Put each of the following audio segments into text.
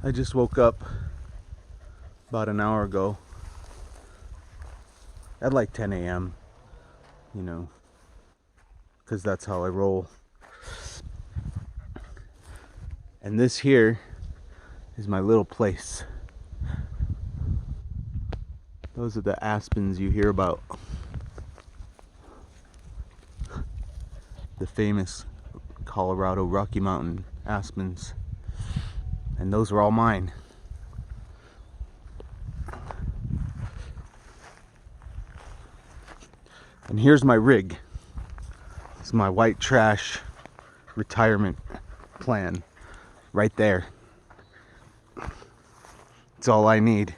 I just woke up about an hour ago at like 10 a.m., you know, because that's how I roll. And this here is my little place. Those are the aspens you hear about. The famous Colorado Rocky Mountain aspens. And those are all mine. And here's my rig. It's my white trash retirement plan right there. It's all I need.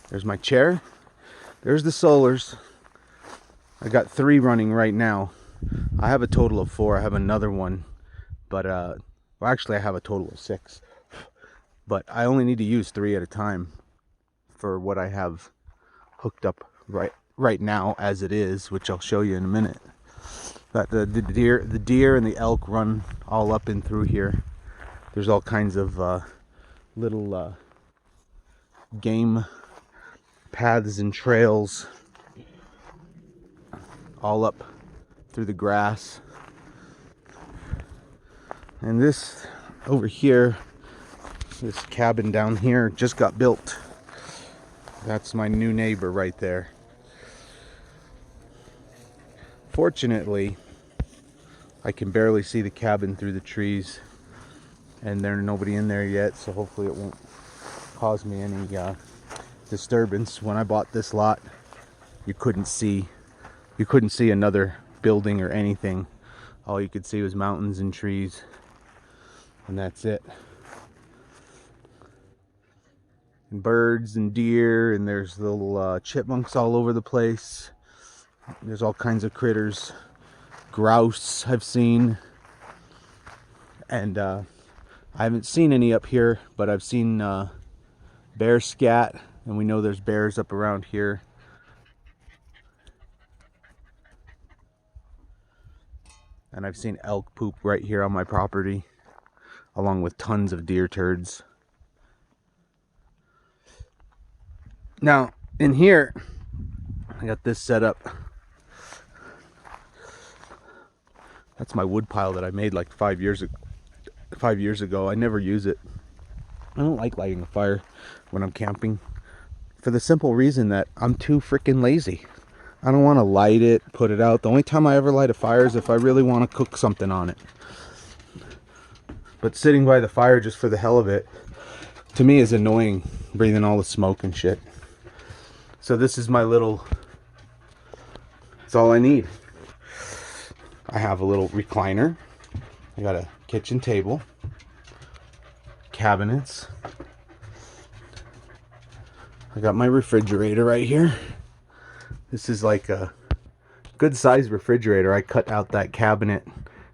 There's my chair. There's the solars. I got 3 running right now. I have a total of 4. I have another one, but well, actually I have a total of 6. But I only need to use 3 at a time for what I have hooked up right now as it is, which I'll show you in a minute. But the deer and the elk run all up and through here. There's all kinds of little game paths and trails all up through the grass. And this over here, this cabin down here just got built. That's my new neighbor right there. Fortunately, I can barely see the cabin through the trees, and there's nobody in there yet, so hopefully it won't cause me any disturbance. When I bought this lot, you couldn't see another building or anything. All you could see was mountains and trees, and that's it. And birds and deer, and there's little chipmunks all over the place. There's all kinds of critters. Grouse I've seen, and I haven't seen any up here, but I've seen bear scat, and we know there's bears up around here. And I've seen elk poop right here on my property, along with tons of deer turds. Now, in here, I got this set up. That's my wood pile that I made like 5 years ago. I never use it. I don't like lighting a fire when I'm camping, for the simple reason that I'm too freaking lazy. I don't want to light it, put it out. The only time I ever light a fire is if I really want to cook something on it. But sitting by the fire just for the hell of it, to me, is annoying, breathing all the smoke and shit. So this is my little, it's all I need. I have a little recliner. I got a kitchen table, cabinets. I got my refrigerator right here. This is like a good sized refrigerator. I cut out that cabinet.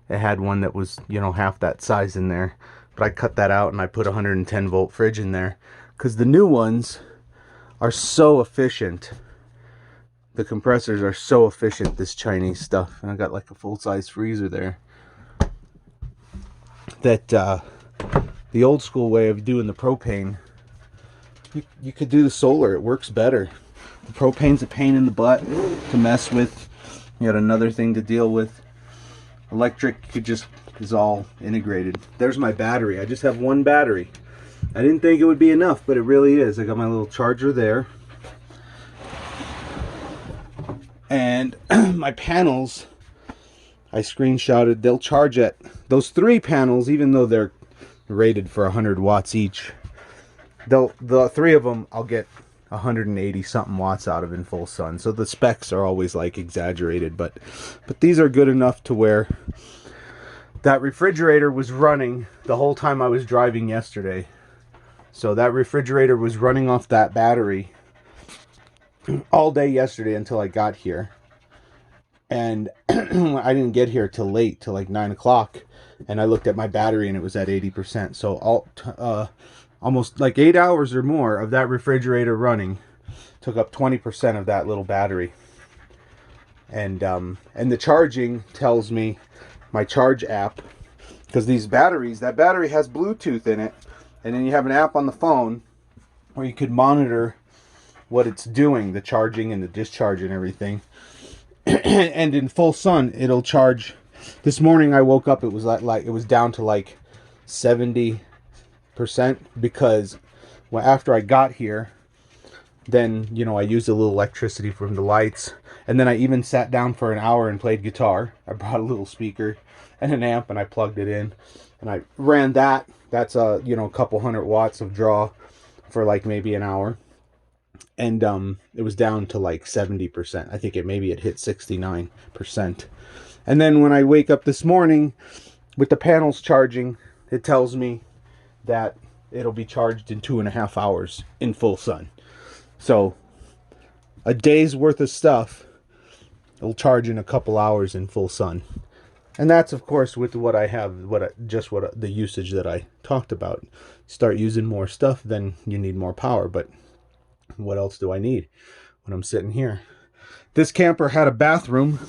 It had one that was, you know, half that size in there. But I cut that out and I put a 110 volt fridge in there. Because the new ones are so efficient. The compressors are so efficient, this Chinese stuff. And I got like a full-size freezer there. That the old school way of doing the propane, you could do the solar. It works better. The propane's a pain in the butt to mess with. You got another thing to deal with. Electric is all integrated. There's my battery. I just have one battery. I didn't think it would be enough, but it really is. I got my little charger there. And my panels, I screenshotted. They'll charge at those 3 panels, even though they're rated for 100 watts each. The 3 of them, I'll get 180 something watts out of in full sun. So the specs are always like exaggerated, but these are good enough to where that refrigerator was running the whole time I was driving yesterday. So that refrigerator was running off that battery all day yesterday until I got here. And I didn't get here till late, till like 9 o'clock. And I looked at my battery and it was at 80%. So almost like 8 hours or more of that refrigerator running took up 20% of that little battery. And the charging tells me, my charge app because these batteries, that battery has Bluetooth in it, and then you have an app on the phone where you could monitor what it's doing, the charging and the discharge and everything. And in full sun, it'll charge. This morning I woke up, it was like it was down to like 70%, because after I got here, then, you know, I used a little electricity from the lights, and then I even sat down for an hour and played guitar. I brought a little speaker and an amp, and I plugged it in, and I ran that. That's a, you know, a couple hundred watts of draw for like maybe an hour, and it was down to like 70%. I think it hit 69%. And then when I wake up this morning with the panels charging, it tells me that it'll be charged in 2.5 hours in full sun. So a day's worth of stuff will charge in a couple hours in full sun. And that's, of course, with what I have, the usage that I talked about. Start using more stuff, then you need more power. But what else do I need when I'm sitting here? This camper had a bathroom,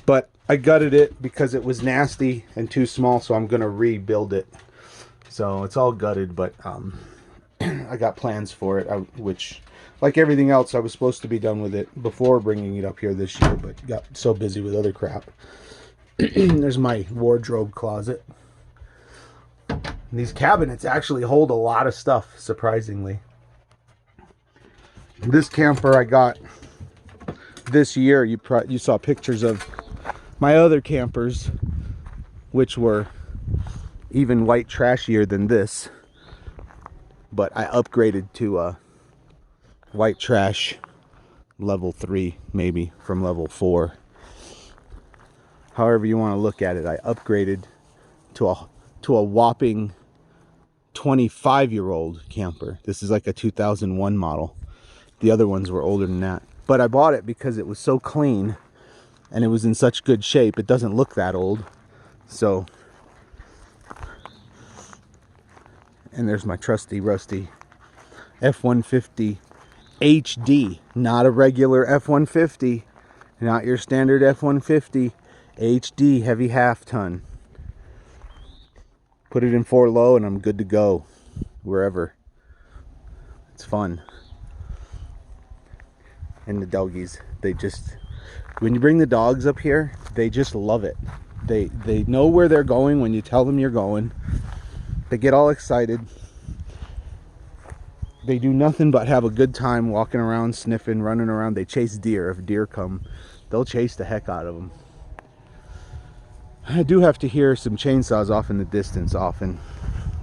but I gutted it because it was nasty and too small, so I'm going to rebuild it. So it's all gutted, but I got plans for it, which, like everything else, I was supposed to be done with it before bringing it up here this year, but got so busy with other crap. There's my wardrobe closet. And these cabinets actually hold a lot of stuff, surprisingly. This camper I got this year, you saw pictures of my other campers, which were even white trashier than this, but I upgraded to a white trash level 3, maybe from level 4. However you want to look at it, I upgraded to a whopping 25-year-old camper. This is like a 2001 model. The other ones were older than that. But I bought it because it was so clean and it was in such good shape. It doesn't look that old. So, and there's my trusty rusty F-150 HD. Not a regular F-150. Not your standard F-150. HD, heavy half ton. Put it in 4 low and I'm good to go wherever. It's fun. And the doggies, they just, when you bring the dogs up here, they just love it. They know where they're going when you tell them you're going. They get all excited. They do nothing but have a good time walking around, sniffing, running around. They chase deer. If deer come, they'll chase the heck out of them. I do have to hear some chainsaws off in the distance often,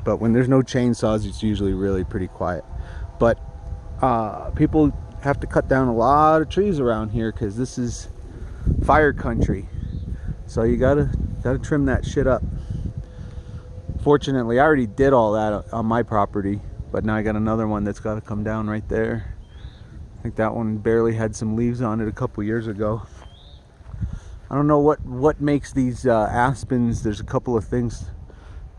but when there's no chainsaws, it's usually really pretty quiet. But people have to cut down a lot of trees around here because this is fire country, so you gotta trim that shit up. Fortunately, I already did all that on my property, but now I got another one that's got to come down right there. I think that one barely had some leaves on it a couple years ago. I don't know what makes these aspens. There's a couple of things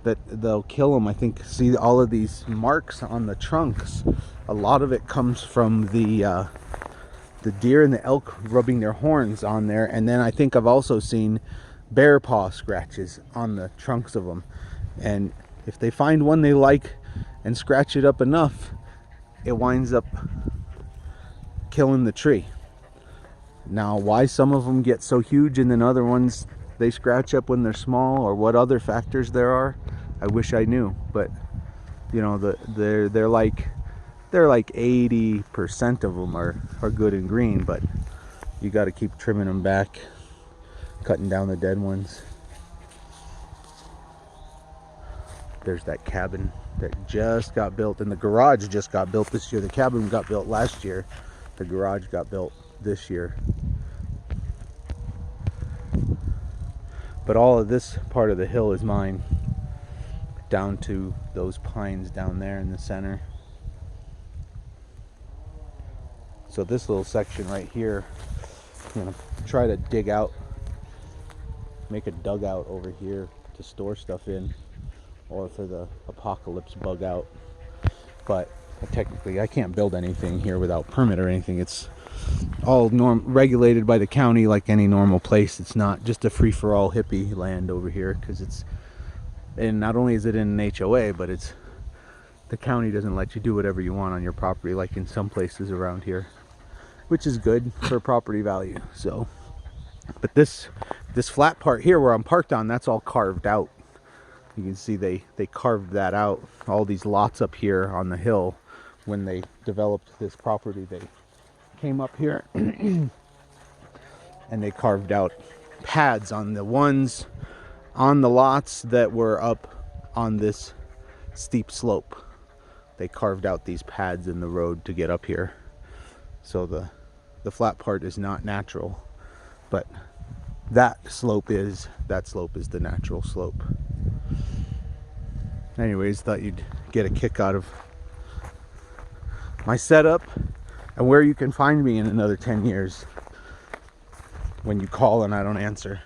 that they'll kill them. I think, see all of these marks on the trunks. A lot of it comes from the deer and the elk rubbing their horns on there. And then I think I've also seen bear paw scratches on the trunks of them. And if they find one they like and scratch it up enough, it winds up killing the tree. Now, why some of them get so huge and then other ones they scratch up when they're small, or what other factors there are, I wish I knew. But you know, they're like 80% of them are good and green, but you got to keep trimming them back, cutting down the dead ones. There's that cabin that just got built, and the garage just got built this year. The cabin got built last year. The garage got built this year. But all of this part of the hill is mine, down to those pines down there in the center. So this little section right here, I'm gonna try to dig out, make a dugout over here to store stuff in, or for the apocalypse bug out. But technically I can't build anything here without permit or anything. It's all regulated by the county like any normal place. It's not just a free-for-all hippie land over here, because it's And not only is it in an HOA, but it's the county doesn't let you do whatever you want on your property, like in some places around here, which is good for property value. So, but this flat part here where I'm parked on, that's all carved out. You can see they carved that out. All these lots up here on the hill, when they developed this property, they came up here and they carved out pads on the ones on the lots that were up on this steep slope. They carved out these pads in the road to get up here. So the flat part is not natural, but that slope is the natural slope. Anyways, thought you'd get a kick out of my setup and where you can find me in another 10 years when you call and I don't answer.